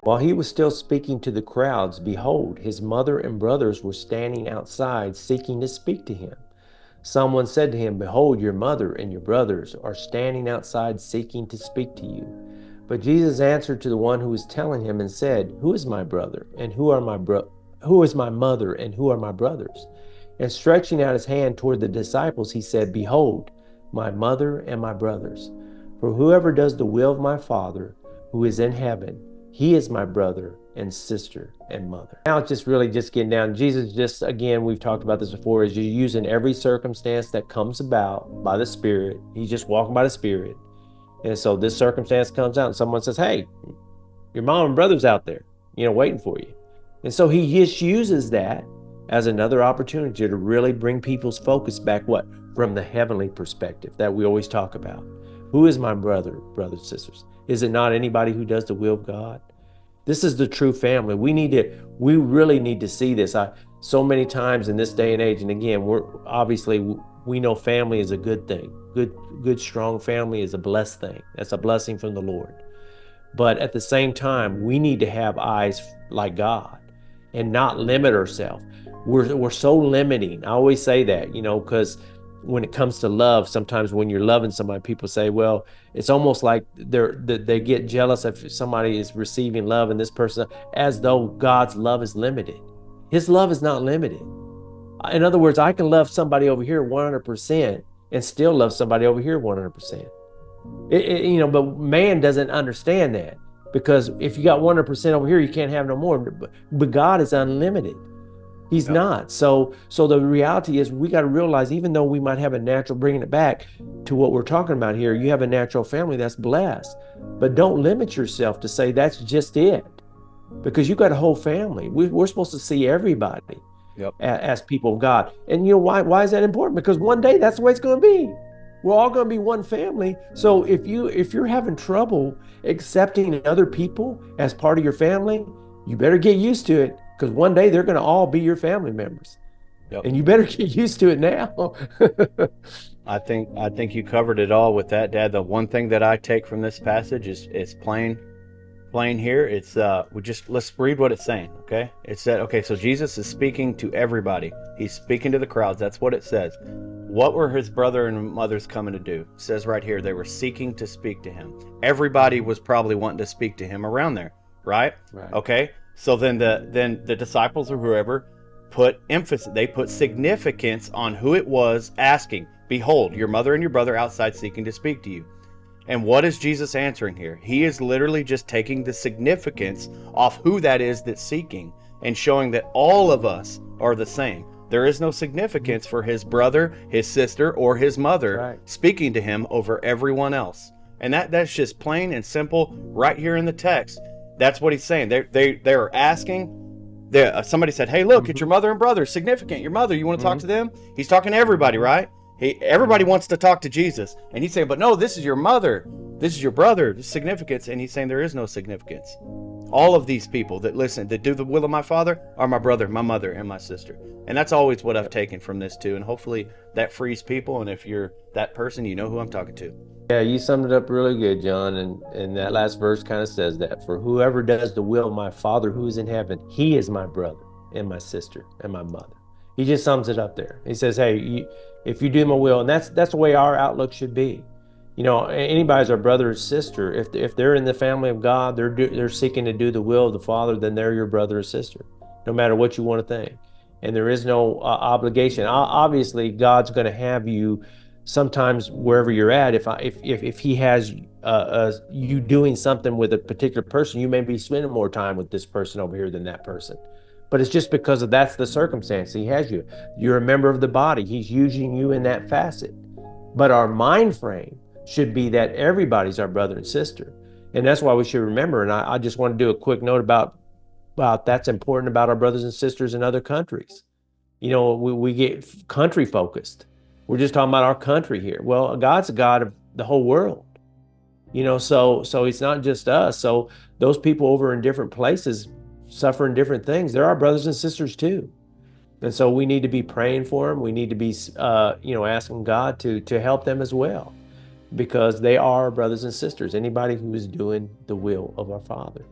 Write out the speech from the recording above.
While he was still speaking to the crowds, behold, his mother and brothers were standing outside seeking to speak to him. Someone said to him, behold, your mother and your brothers are standing outside seeking to speak to you. But Jesus answered to the one who was telling him and said, who is my brother and who is my mother and who are my brothers? And stretching out his hand toward the disciples, he said, behold, my mother and my brothers. For whoever does the will of my Father who is in heaven, he is my brother and sister and mother. Now it's just really just getting down. Jesus just, again, we've talked about this before, is you're using every circumstance that comes about by the Spirit. He's just walking by the Spirit. And so this circumstance comes out and someone says, hey, your mom and brother's out there, waiting for you. And so he just uses that as another opportunity to really bring people's focus back, what? From the heavenly perspective that we always talk about. Who is my brother, brothers and sisters? Is it not anybody who does the will of God? This is the true family. We really need to see this. So many times in this day and age, and again, we know family is a good thing. Good, strong family is a blessed thing. That's a blessing from the Lord. But at the same time, we need to have eyes like God and not limit ourselves. We're so limiting. I always say that, because when it comes to love, sometimes when you're loving somebody, people say, well, it's almost like they get jealous if somebody is receiving love and this person, as though God's love is limited. His love is not limited. In other words, I can love somebody over here 100% and still love somebody over here 100%. But man doesn't understand that, because if you got 100% over here, you can't have no more. But God is unlimited. He's not. So the reality is, we got to realize, even though we might have a natural, bringing it back to what we're talking about here, you have a natural family that's blessed, but don't limit yourself to say that's just it, because you got a whole family. We're supposed to see everybody as people of God. And why is that important? Because one day that's the way it's going to be. We're all going to be one family. So if you're having trouble accepting other people as part of your family, you better get used to it, because one day they're going to all be your family members. And you better get used to it now. I think you covered it all with that, Dad. The one thing that I take from this passage is plain here. It's let's read what it's saying, okay? It said, okay, so Jesus is speaking to everybody. He's speaking to the crowds. That's what it says. What were his brother and mothers coming to do? It says right here, they were seeking to speak to him. Everybody was probably wanting to speak to him around there, right? Okay. So then the disciples or whoever put emphasis, they put significance on who it was asking. Behold, your mother and your brother outside seeking to speak to you. And what is Jesus answering here? He is literally just taking the significance off who that is that's seeking and showing that all of us are the same. There is no significance for his brother, his sister, or his mother speaking to him over everyone else. And that's just plain and simple right here in the text. That's what he's saying. They're asking. Somebody said, hey, look, it's your mother and brother. Significant. Your mother, you want to talk to them? He's talking to everybody, right? Everybody wants to talk to Jesus. And he's saying, but no, this is your mother. This is your brother. This is significance. And he's saying there is no significance. All of these people that listen, that do the will of my Father, are my brother, my mother, and my sister. And that's always what I've taken from this too. And hopefully that frees people. And if you're that person, you know who I'm talking to. Yeah, you summed it up really good, John. And that last verse kind of says that. For whoever does the will of my Father who is in heaven, he is my brother and my sister and my mother. He just sums it up there. He says, hey, if you do my will, and that's the way our outlook should be. Anybody's our brother or sister. If they're in the family of God, they're seeking to do the will of the Father, then they're your brother or sister, no matter what you want to think. And there is no obligation. Obviously, God's going to have you sometimes wherever you're at. If He has you doing something with a particular person, you may be spending more time with this person over here than that person. But it's just because that's the circumstance. He has you. You're a member of the body. He's using you in that facet. But our mind frame should be that everybody's our brother and sister. And that's why we should remember. And I just want to do a quick note about that's important about our brothers and sisters in other countries. We get country focused. We're just talking about our country here. Well, God's a God of the whole world. So it's not just us. So those people over in different places suffering different things, they're our brothers and sisters too. And so we need to be praying for them. We need to be, asking God to help them as well, because they are brothers and sisters. Anybody who is doing the will of our Father.